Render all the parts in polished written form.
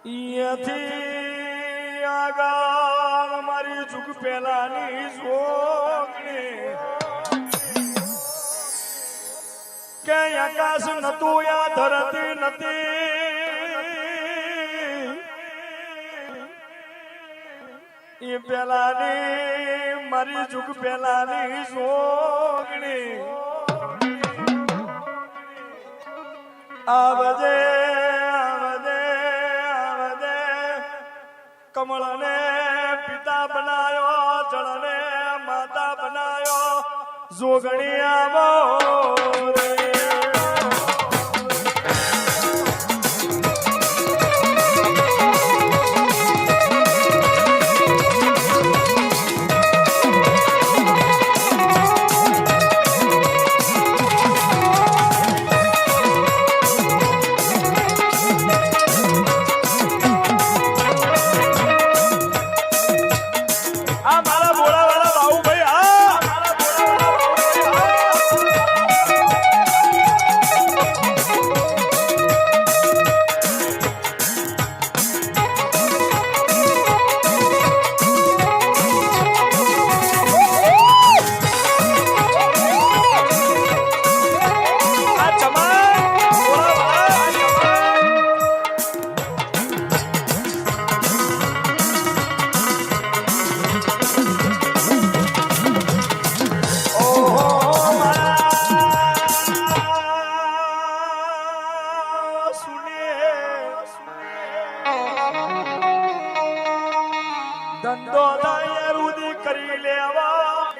અહીંયાથી આગળ મારી જુગ પેલાની જોગણી કે આકાશ નતું યા ધરતી નથી એ પેલાની મારી જુગ પેલાની જોગણી આવજે કમળ ને પિતા બનાયો જળ ને માતા બનાયો જોગણી આવો ધંધો રૂદી કરી લેવા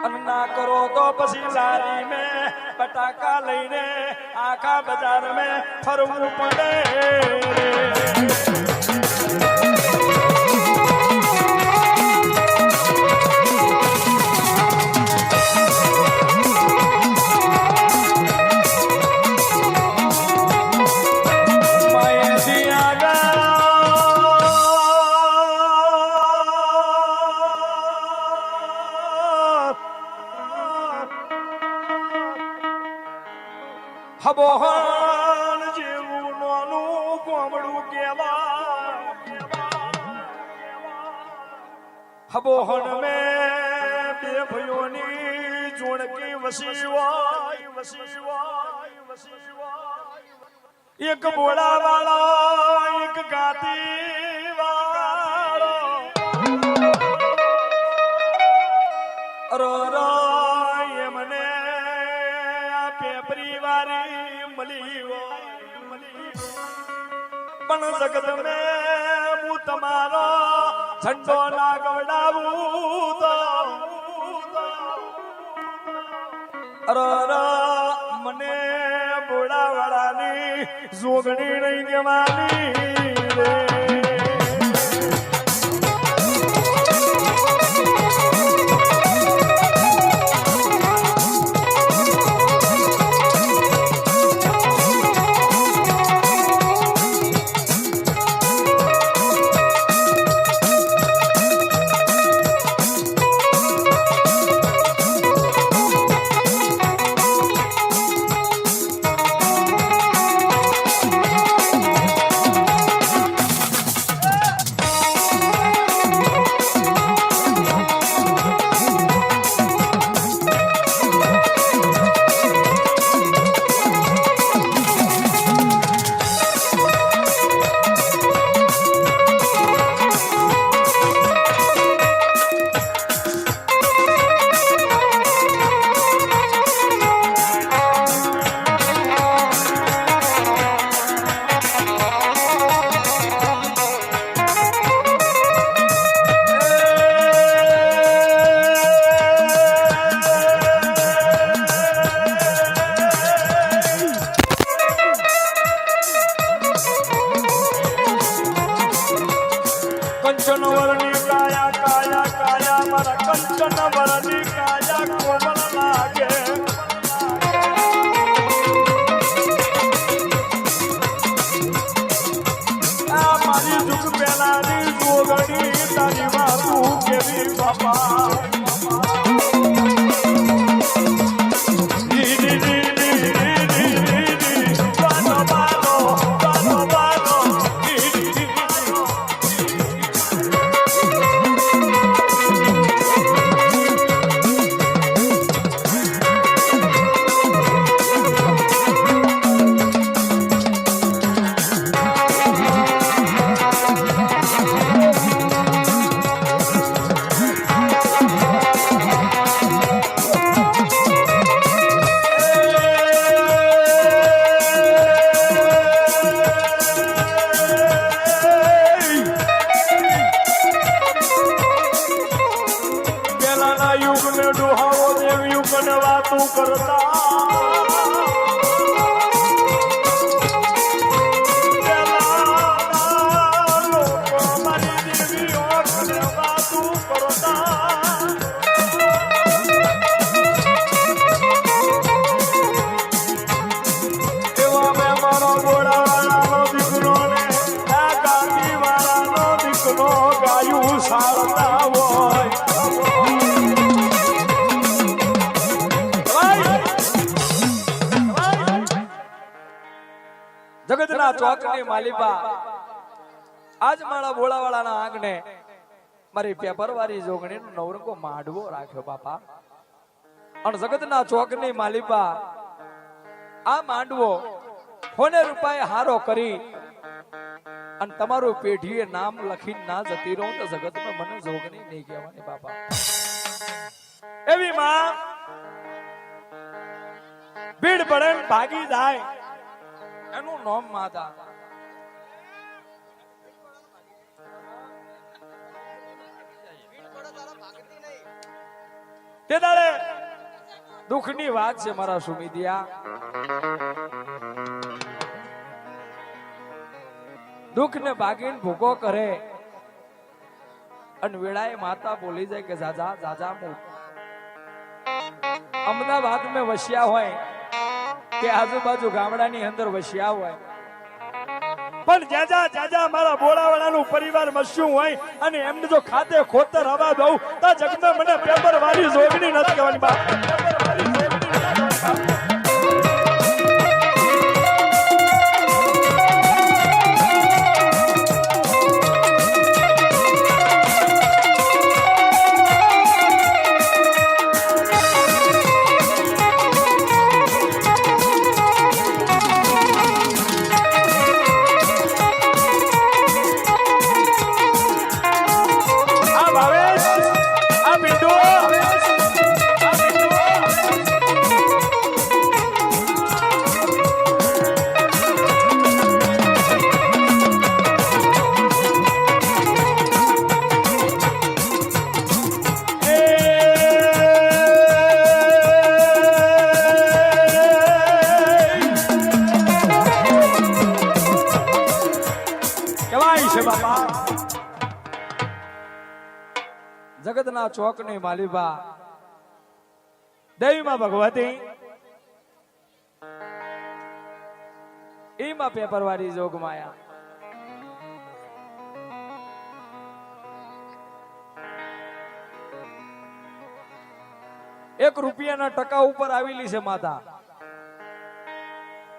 અને ના કરો તો પછી લારી મેં બટાકા લઈને આખા બજાર મેં ફરવું પડે હબોહણ જેવું નાનું કોમડું કેવા હબોહણ મેં બે ભાઈઓની જોડકી વસી એક બોડા વાળો એક ગાતી વાળો રો એમને પરિવારી મળી પણ જગત મેં હું તમારો ઝંડો ના ગવડાવું તો મને બોડાવાળાની જોગણી નહીં કહેવાની રે કરતા જગતના ચોકની માલિપા આજ મારા બોલાવાળાના આંગણે મારી પેપરવાળી જોગણીનો નવરંગો માંડવો રાખ્યો બાપા. અને જગતના ચોકની માલિપા આ માંડવો હોને રૂપાએ હારો કરી અને તમારું પેઢીએ નામ લખીને ના જતી રહું તો જગતમાં મને જોગણી નહીં કહેવાની બાપા. એવી માં ભીડ પડે ભાગી જાય એનું નામ માતા. તે દાડે દુઃખની વાત છે મારા સુમિદિયા. દુઃખ ને ભાગીને ભૂકો કરે અને વેળાએ માતા બોલી જાય કે જાજા જાજા મુ અમદાવાદ મેં વસ્યા હોય કે આજુબાજુ ગામડાની અંદર વસ્યા હોય પણ જાજા જાજા મારા બોળાવાળાનું પરિવાર મસ્યું હોય અને એમને જો ખાતે ખોતર હવા દઉં તો જગમાં મને પેપર વાળી જોગણી નથી કહેવાની બાપ. જગતના ચોકની માલિબા દેવીમાં ભગવતી એમાં પેપરવાળી જોગ માયા. એક રૂપિયાના ટકા ઉપર આવેલી છે માતા.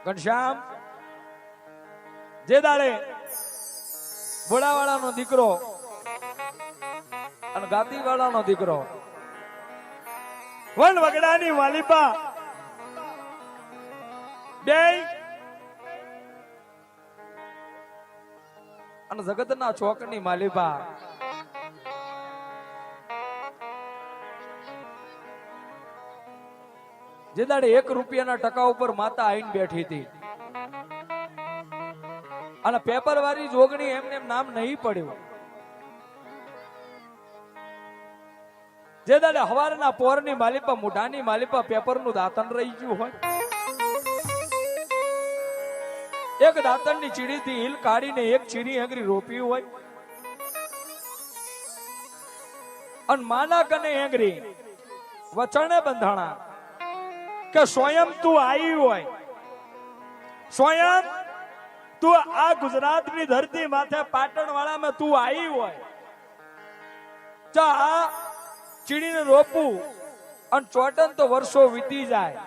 ઘનશ્યામ જે દાડે બોડાવાળાનો દીકરો અને ગાતીવાળાનો દીકરો વન વગડાની માલિપા બે અને જગતના ચોકની માલિપા જે દાડે 1 રૂપિયાના ટકા ઉપર માતા આવીને બેઠી હતી અને પેપર વાળી જોગણી એમને નામ નહીં પડ્યું. જે દાડે હવારના પોરની માલિપા મુઢાની માલિપા પેપરનું દાંતણ રહી ગયું હોય, એક દાંતણની ચીડીથી હીલ કાઢીને એક ચીરી હેંગરી રોપ્યું હોય અને માના કને હેંગરી વચણે બંધાણા કે સ્વયં તું આવી હોય, સ્વયં તું આ ગુજરાતની ધરતી માથે પાટણ વાળામાં તું આવી હોય, ચા ચીડીને રોપવું અને ચોટન તો વર્ષો વીતી જાય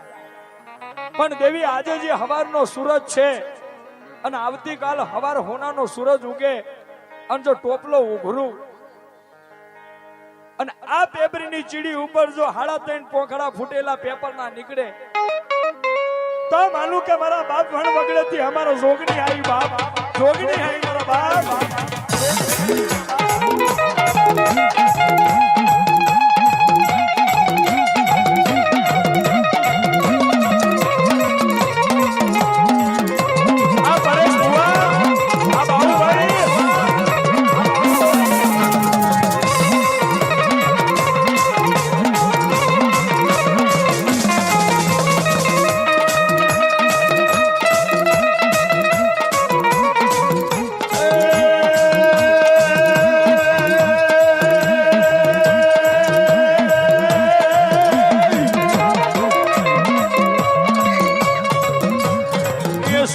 પણ દેવી આજે જે હવારનો સૂરજ છે અને આવતીકાલ હવાર હોનાનો સૂરજ ઉગે અને જો ટોપલો ઉઘરું અને આ પેપરની ચીડી ઉપર જો 3.5 પોખડા ફૂટેલા પેપરના નીકળે તો માનું કે મારા બાપ ભણ વગડેથી અમારો જોગણી આવી, બાપ જોગણી આવી મારા બાપ.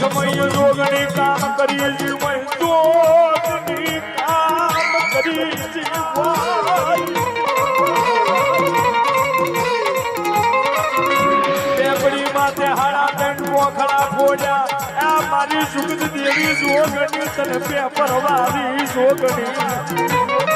સમય જોગણી કામ કરી જીવન જોગણી કામ કરી જીવન બેપડી માથે હાડા દંડ મોખડા ફોડ્યા આ મારી સુગત દેવી જોગણી તને પેપર વાળી જોગણી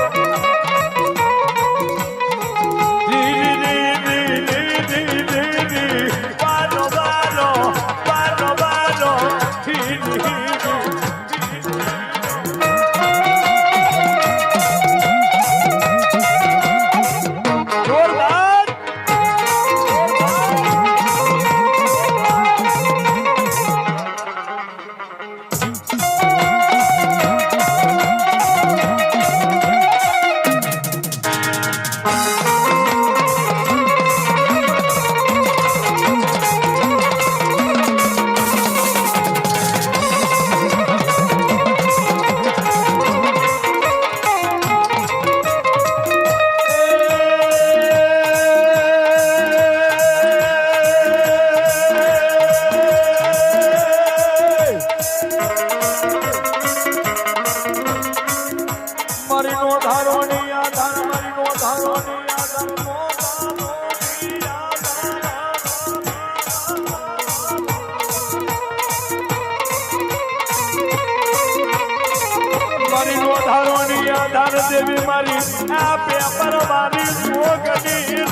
દેવી મારી આ પેપર મારી જોગણી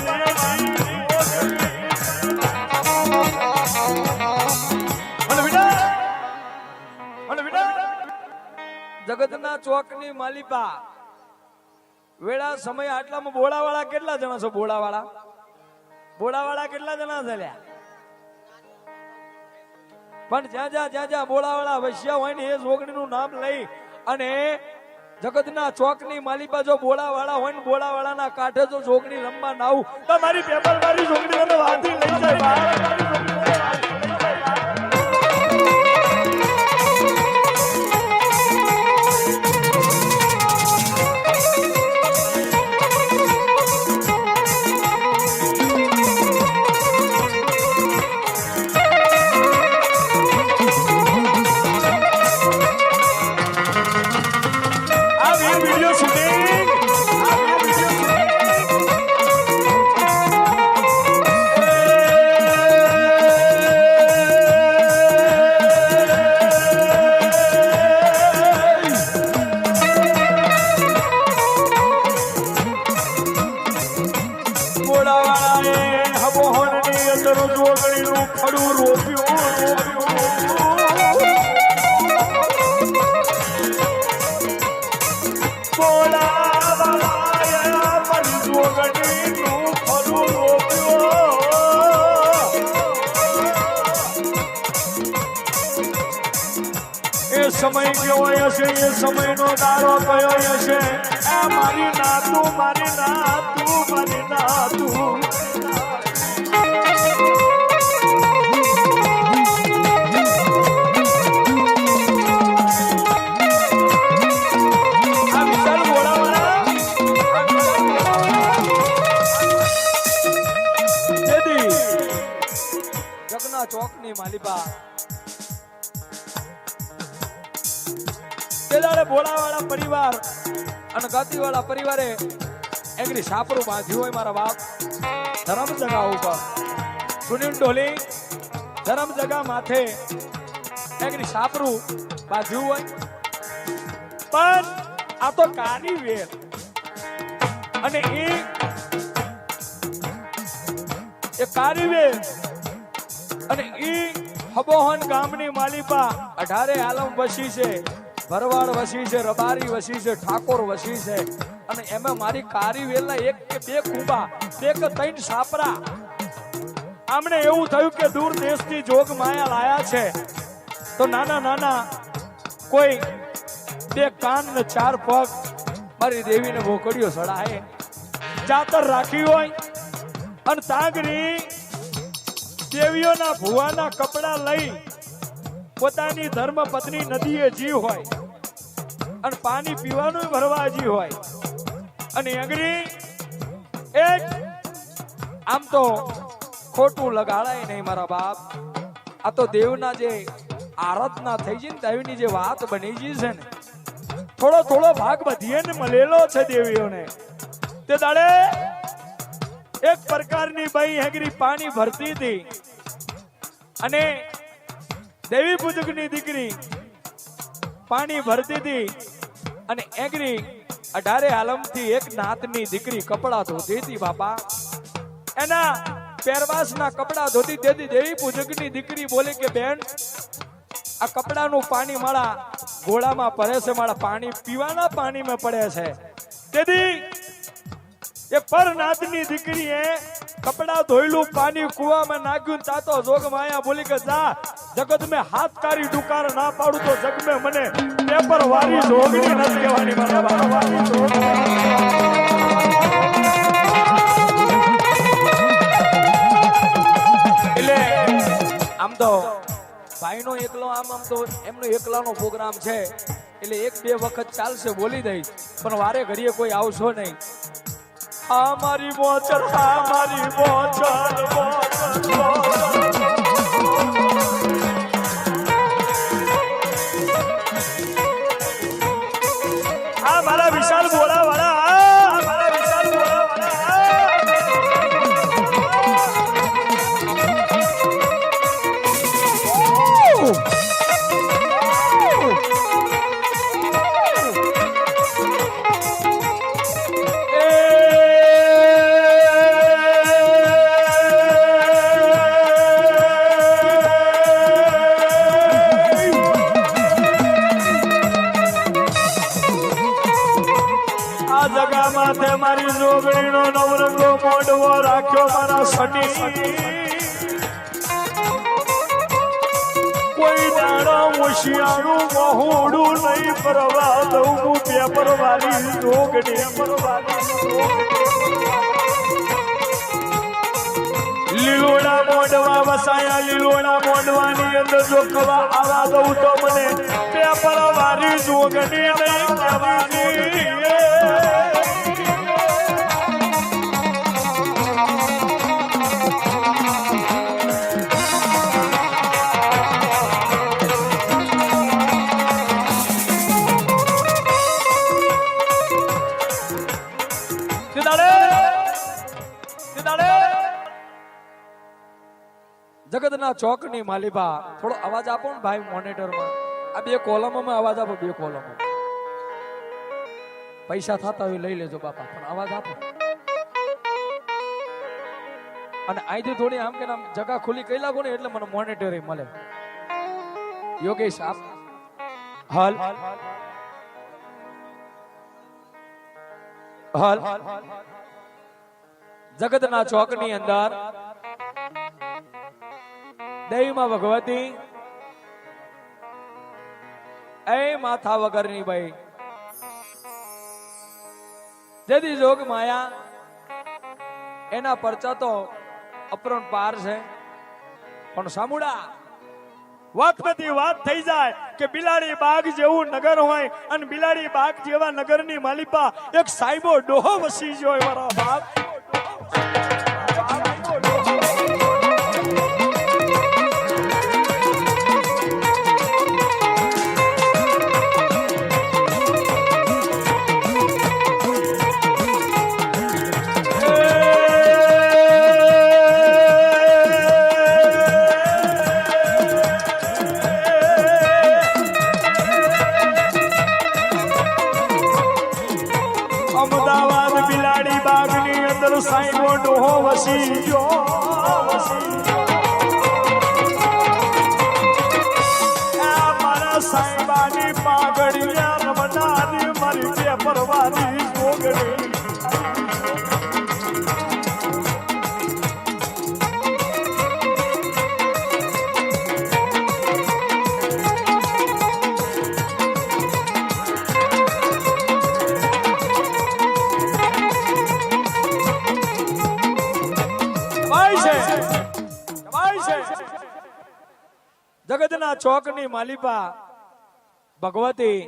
જગતના ચોકની માલિપા વેળા સમય આટલામાં બોળાવાળા કેટલા જણા છો? બોળાવાળા કેટલા જણા ચાલ્યા? પણ જ્યાં જ્યાં બોળાવાળા વસ્યા હોય ને એ જોગણીનું નામ લઈ અને જગતના ચોકની માલિપા જો બોળાવાળા હોય ને બોળાવાળાના કાંઠે જો જોગણી રમવા ના આવું તો મારી પેપર મારી જોગણી મને વાતી લઈ જાય. સમય કેવો હશે એ સમયનો દારો કયો હશે આ મારી નાતું મારી નાતું મારી નાતું આ વિશાલ બોલાવાળા જગના ચોકની માલિપા ભોળાવાળા પરિવાર અને ગાતીવાળા પરિવારે એગરી સાપરું બાંધ્યું હોય મારા બાપ ધરમ જગા ઉપર સુનિલ ઢોલી ધરમ જગા માથે એગરી સાપરું બાંધ્યું હોય પણ આ તો કાની વેર અને એ કાની વેર અને હબોહન ગામની માલિપા 18 આલમ વસી છે, ભરવાડ વસી છે, રબારી વસી છે, ઠાકોર વસી છે અને એમાં મારી કારી વેલના 1 કે 2 કુંબા 2 કે 3 સાપરા. આમણે એવું થયું કે દૂર દેશથી જોગ માયા લાયા છે તો નાના નાના કોઈ 2 કાન ને 4 પગ મારી દેવીને ભોકડીઓ સડાય ચાતર રાખી હોય અને તાગરી દેવીઓના ભુવાના કપડા લઈ પોતાની ધર્મ પત્ની નદીએ જી હોય અને પાણી પીવાનું ભરવા જી હોય અને અંગરી એક આમ તો ખોટું લગાડાય નહીં મારા બાપ. આ તો દેવના જે આરાધના થઈ જઈને દેવીની જે વાત બની ગઈ છે ને, થોડો ભાગ બધીએ ને મળેલો છે દેવીઓને. તે દાડે એક પ્રકારની બાઈ હેગરી પાણી ભરતી હતી અને દેવી પૂજકની દીકરી પાણી ભરતી હતી અને એગરી 18 આલમથી એક નાતની દીકરી કપડા ધોતી હતી બાપા. એના પહેરવાસના કપડા ધોતી તેથી દેવી પૂજકની દીકરી બોલી કે બેન, આ કપડાનું પાણી મારા ગોળામાં પડે છે, મારા પાણી પીવાના પાણીમાં પડે છે. તેથી એ પરનાથની દીકરીએ કપડા ધોયેલું પાણી કુવામાં નાખ્યું. તાતો જોગ માયા બોલી કે જા, જગત મેં હાથ કારી ડુકાર ના પાડું તો જગ મેં મને પેપર વારી જોગણી નથી કહેવાની. મારા વારી જોગણી. એટલે આમ તો ભાઈનો એકલો આમ તો એમનો એકલાનો પ્રોગ્રામ છે એટલે 1-2 વખત ચાલશે બોલી દઈશ, પણ વારે ઘડીએ કોઈ આવશો નહીં. આ મારી મોચર, આ મારી મોચર, આ મારા વિશાલ બોલા વાળા, મારા વિશાલ બોલા વાળા. મારી જોગણીનો નવરંગો મોઢવો રાખ્યો મારા સટી. કોઈ દાડા હોશિયારું મહોડું નહીં પરવા દઉં હું પેપર વાળી જોગણી. લીલોડા મોઢવા વસાયા, લીલોડા મોઢવાની અંદર જો કવા આવા દઉં તો મને પેપર વાળી જોગણી નહીં કહેવાની. જગતના ચોકની માલિબા થોડો અવાજ આપો ને ભાઈ મોનિટરમાં. આ 2 કોલમોમાં અવાજ આપો, 2 કોલમો. પૈસા થતા હોય લઈ લેજો બાપા, પણ અવાજ આપો. અને અહીંથી થોડી આમ કે આમ જગા ખુલ્લી કઈ લાગો ને એટલે મને મોનિટર મળે. યોગેશ આપ હાલ હાલ. જગતના ચોકની અંદર દેવીમાં ભગવતી એ માથા વગરની ભાઈ જેદી જોગ માયા એના પરચા તો અપરંપાર છે. પણ સામુડા વાત બધી વાત થઈ જાય કે બિલાડી બાગ જેવું નગર હોય અને બિલાડી બાગ જેવા નગરની માલિપા એક સાહેબો ડોહો વસી ગયો. મારા બાપ અમદાવાદ બિલાડી બાગની અંદર સાઈબો ડોહો વસી ગયો. મારા સાઈબાની પાઘડિયા રમનારી મારી પેપરવાળી જોગણી. જગતના ચોકની માલિપા ભગવતી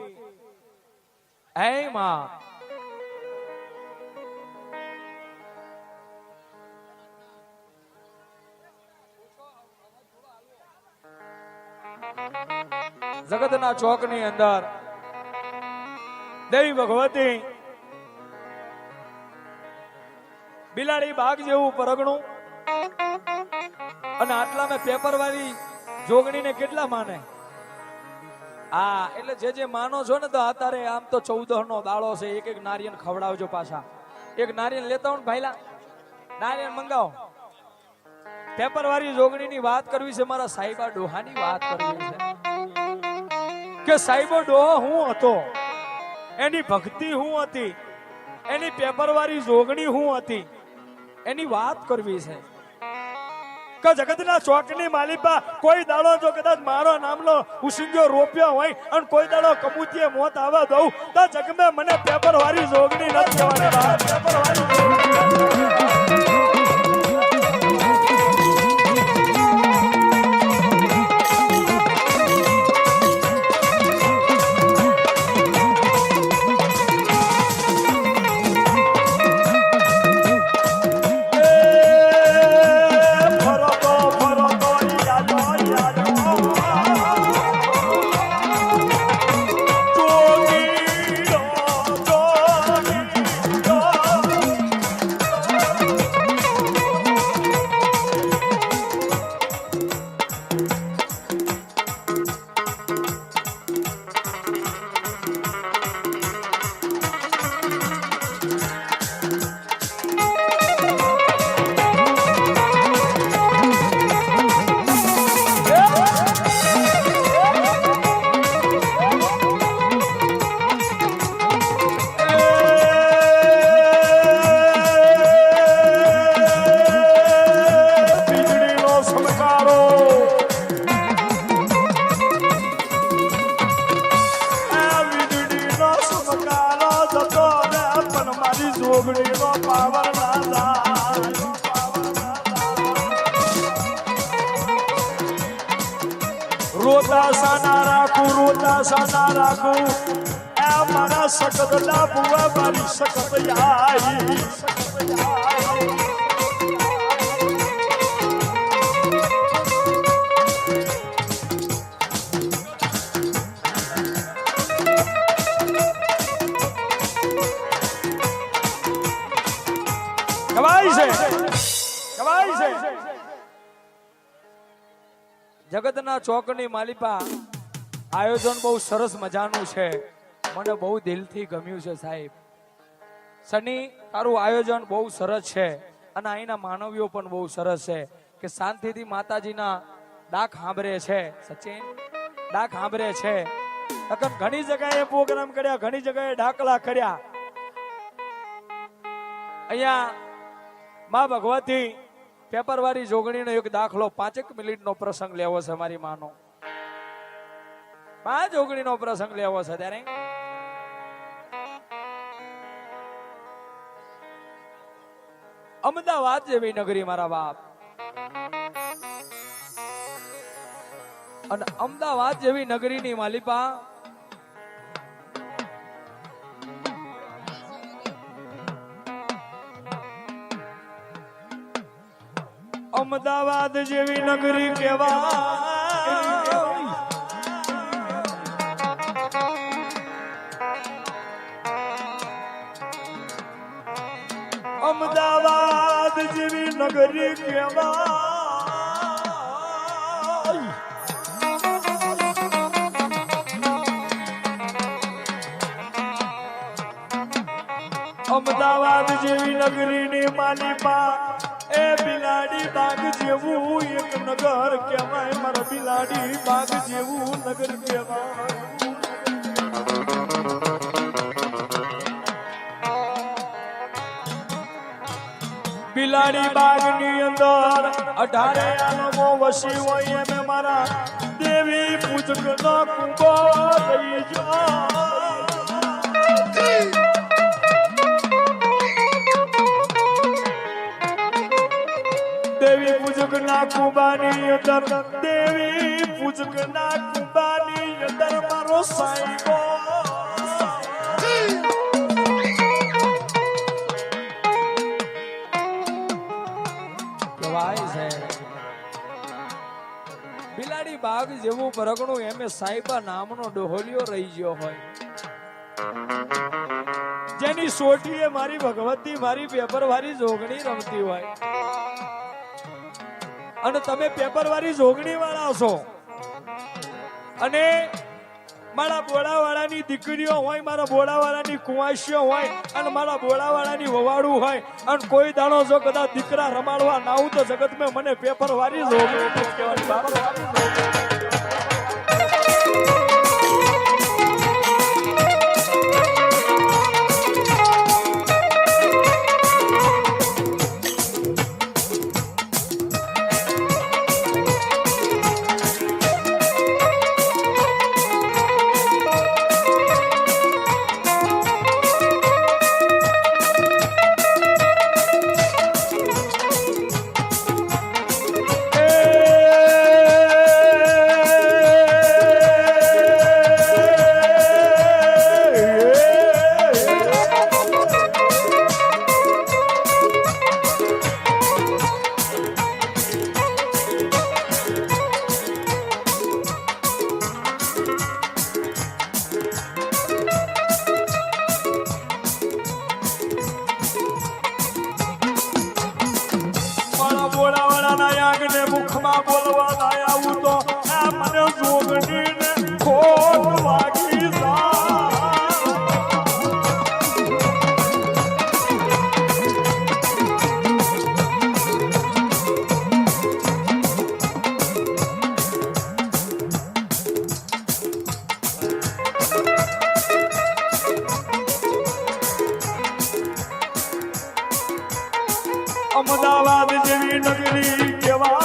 હે માં જગતના ચોકની અંદર દેવી ભગવતી બિલાડી બાગ જેવું પરગણું અને આટલા મેં પેપર વાળી જોગણીને કેટલા માને? હા, એટલે જે માનો છો ને તો અત્યારે આમ તો 14 નો દાડો છે. એક એક નારિયેળ ખવડાવજો. પાછા એક નારિયેળ લેતા હો ને ભાઈલા, નારિયેળ મંગાવો. પેપર વાળી જોગણીની વાત કરવી છે, મારા સાહેબા ડોહાની વાત કરવી છે કે સાહેબો ડોહો હું હતો, એની ભક્તિ હું હતી, એની પેપર વાળી જોગણી હું હતી, એની વાત કરવી છે કે જગતના ચોકની માલિપા કોઈ દાડો જો કદાચ મારો નામનો ઉસિંગો રોપ્યો હોય અને કોઈ દાડો કબૂતીએ મોત આવવા દઉં તો જગમે મને પેપર વાળી જોગણી નથી કહેવાની. પેપર વાળી રોતા સાના રાખું એ મારા સખત ના બુવા મારી સખત આઈ. જગતના ચોકની માલિપા આયોજન બહુ સરસ મજાનું છે, મને બહુ દિલથી ગમ્યું છે સાહેબ. સની, તારું આયોજન બહુ સરસ છે અને અહીંના માનવીઓ પણ બહુ સરસ છે કે શાંતિથી માતાજીના ડાક સાંભળે છે. સચિન, ડાક સાંભળે છે. ઘણી જગ્યાએ પ્રોગ્રામ કર્યા, ઘણી જગ્યાએ ડાકલા કર્યા. અહીંયા માં ભગવતી પેપર વાળી જોગણીનો એક દાખલો 5 મિનિટનો પ્રસંગ લેવો છે. મારી માનો 5 જોગણીનો પ્રસંગ લેવો છે. ત્યારે અમદાવાદ જેવી નગરી મારા બાપ, અને અમદાવાદ જેવી નગરીની માલિપા અમદાવાદ જેવી નગરી કેવાય. અમદાવાદ જેવી નગરી કેવાય. અમદાવાદ જેવી નગરીની માલિપા એ બિલાડી બાગ જેવું એક નગર કહેવાય. મારા બિલાડી બાગ જેવું નગર કહેવાય. બિલાડી બાગ ની અંદર 18 આલમો વસી હોય એમ મારા દેવી પૂજક નો કુંભો લઈ જા. દેવી પૂજક ના કુંભાની અંદર, દેવી પૂજક ના કુંભાની અંદર મારો સાઈબો કહેવાય છે. બિલાડી બાગ જેવું પરગણું એમે સાહેબા નામનો ડોહોલિયો રહી ગયો હોય, જેની સોટીએ મારી ભગવતી મારી પેપરવાળી જોગણી રમતી હોય, અને તમે પેપરવાળી જોગણી વાળા છો, અને મારા બોડાવાળાની દીકરીઓ હોય, મારા બોડાવાળાની કુંવાસીઓ હોય, અને મારા બોડાવાળાની વવાડું હોય, અને કોઈ દાણો જો કદાચ દીકરા રમાડવા ના આવું તો જગતમાં મને પેપરવાળી જોગણી કહેવાની બાબત. મુખમાં બોલવા લાય આવું તો આ મને જોગણીને ખોટ વાગી અમદાવાદ જેવી નગરી કેવાય,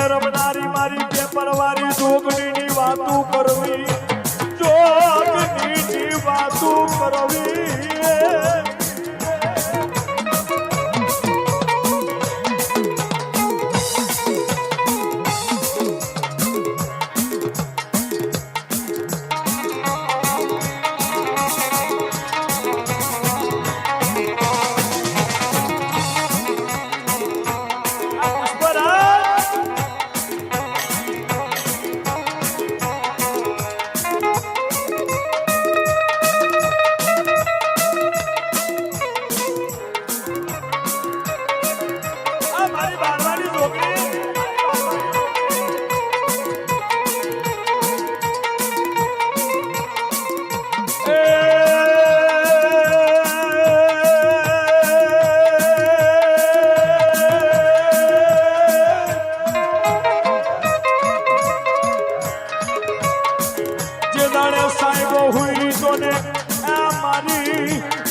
રમનારી મારી પેપરવાળી જોગણીની વાતું કરવી, જોગણીની વાતું કરવી.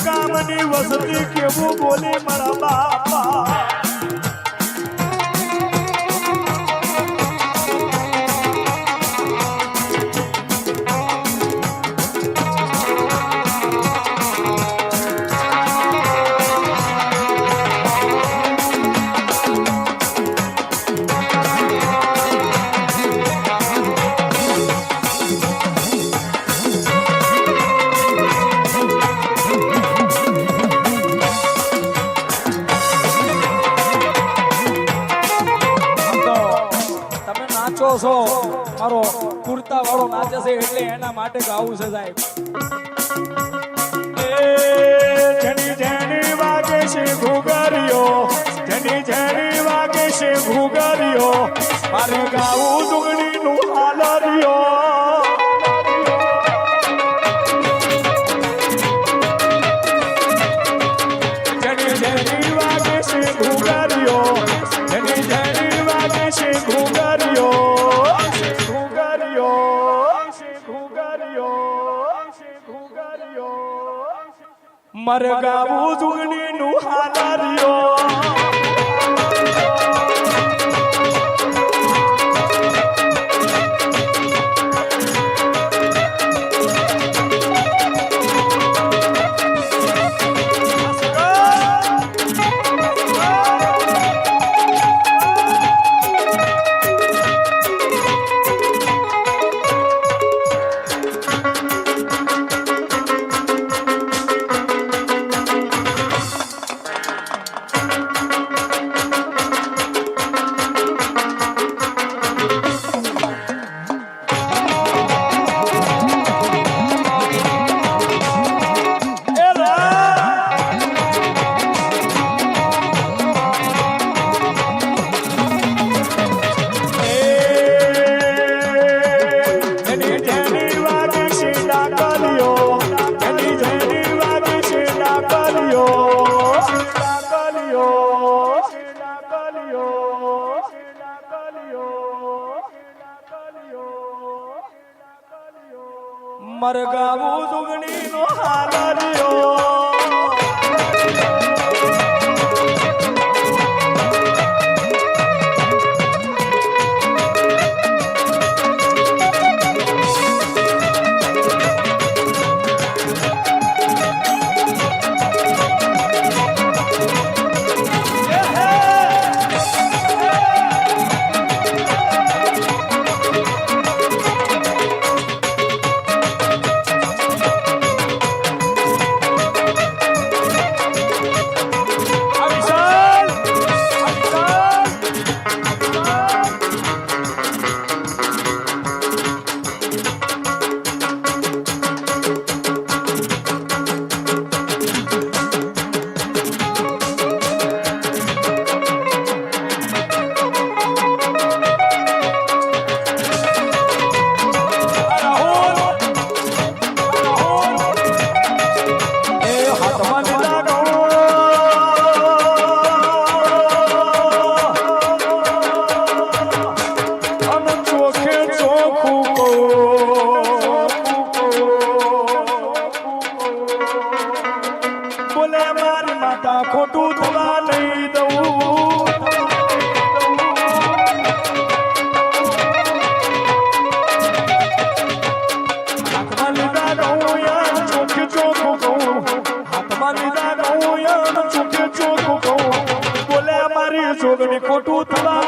કામની વસતી કેવું બોલે મારા બાપા. છો મારો કુર્તા વાળો નાચે છે એટલે એના માટે ગાવું છે સાહેબ. જેની જેની વાગે છે ઘુઘરીઓ, જેની જેની વાગે છે ઘુઘરીઓ, મારે ગાવું જોગણીનું હાલરીઓ. જેની જેની વાગે છે ઘુઘરીઓ, જેની જેની વાગે છે ઘુઘરીઓ, મારે ગાવું જોગણીનું હાલરીઓ. મરગાવું દુગણી નો હાલ રહ્યો ખોટું થવા નહીં દઉં હાથમાં લીધા ગઉં યાર ચોખ્ખે ચોખ્ખું કહું હાથમાં લીધા ગઉં યાર ચોખ્ખે ચોખ્ખું કહું બોલે મારી જોગણી ખોટું થવા